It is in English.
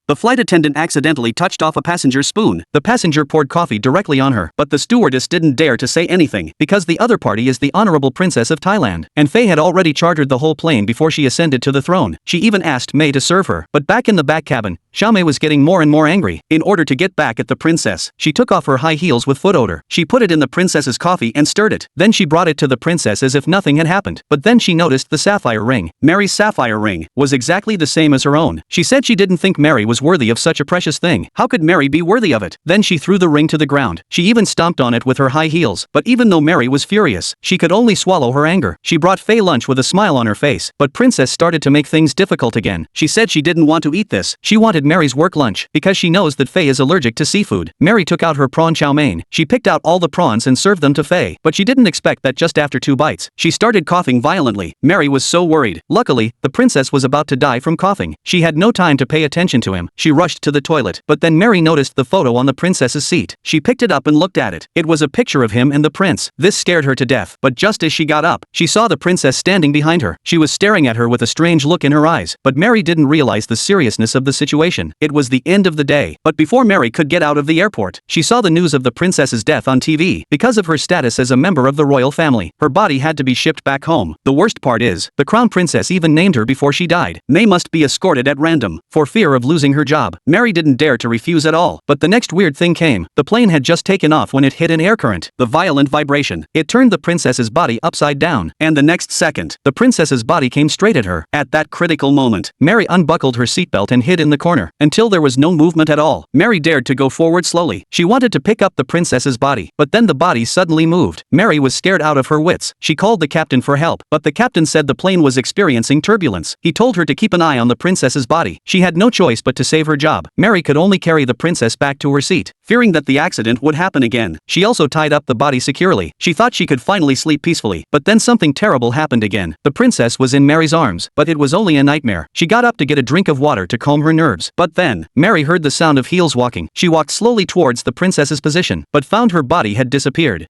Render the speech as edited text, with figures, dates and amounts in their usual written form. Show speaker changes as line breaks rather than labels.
The flight attendant accidentally touched off a passenger's spoon. The passenger poured coffee directly on her, but the stewardess didn't dare to say anything, because the other party is the Honorable Princess of Thailand, and Faye had already chartered the whole plane before she ascended to the throne. She even asked May to serve her, but back in the back cabin, Xiaomei was getting more and more angry. In order to get back at the princess, she took off her high heels with foot odor. She put it in the princess's coffee and stirred it. Then she brought it to the princess as if nothing had happened. But then she noticed the sapphire ring. Mary's sapphire ring was exactly the same as her own. She said she didn't think Mary was worthy of such a precious thing. How could Mary be worthy of it? Then she threw the ring to the ground. She even stomped on it with her high heels. But even though Mary was furious, she could only swallow her anger. She brought Faye lunch with a smile on her face. But Princess started to make things difficult again. She said she didn't want to eat this. She wanted Mary's work lunch, because she knows that Faye is allergic to seafood. Mary took out her prawn chow mein. She picked out all the prawns and served them to Faye. But she didn't expect that just after 2 bites, she started coughing violently. Mary was so worried. Luckily, the princess was about to die from coughing. She had no time to pay attention to him. She rushed to the toilet. But then Mary noticed the photo on the princess's seat. She picked it up and looked at it. It was a picture of him and the prince. This scared her to death. But just as she got up, she saw the princess standing behind her. She was staring at her with a strange look in her eyes. But Mary didn't realize the seriousness of the situation. It was the end of the day. But before Mary could get out of the airport, she saw the news of the princess's death on TV. Because of her status as a member of the royal family, her body had to be shipped back home. The worst part is, the crown princess even named her before she died. May must be escorted at random, for fear of losing her job. Mary didn't dare to refuse at all. But the next weird thing came. The plane had just taken off when it hit an air current. The violent vibration. It turned the princess's body upside down. And the next second, the princess's body came straight at her. At that critical moment, Mary unbuckled her seatbelt and hid in the corner. Until there was no movement at all, Mary dared to go forward slowly. She wanted to pick up the princess's body, but then the body suddenly moved. Mary was scared out of her wits. She called the captain for help, but the captain said the plane was experiencing turbulence. He told her to keep an eye on the princess's body. She had no choice but to save her job. Mary could only carry the princess back to her seat, fearing that the accident would happen again. She also tied up the body securely. She thought she could finally sleep peacefully, but then something terrible happened again. The princess was in Mary's arms, but it was only a nightmare. She got up to get a drink of water to calm her nerves. But then, Mary heard the sound of heels walking. She walked slowly towards the princess's position, but found her body had disappeared.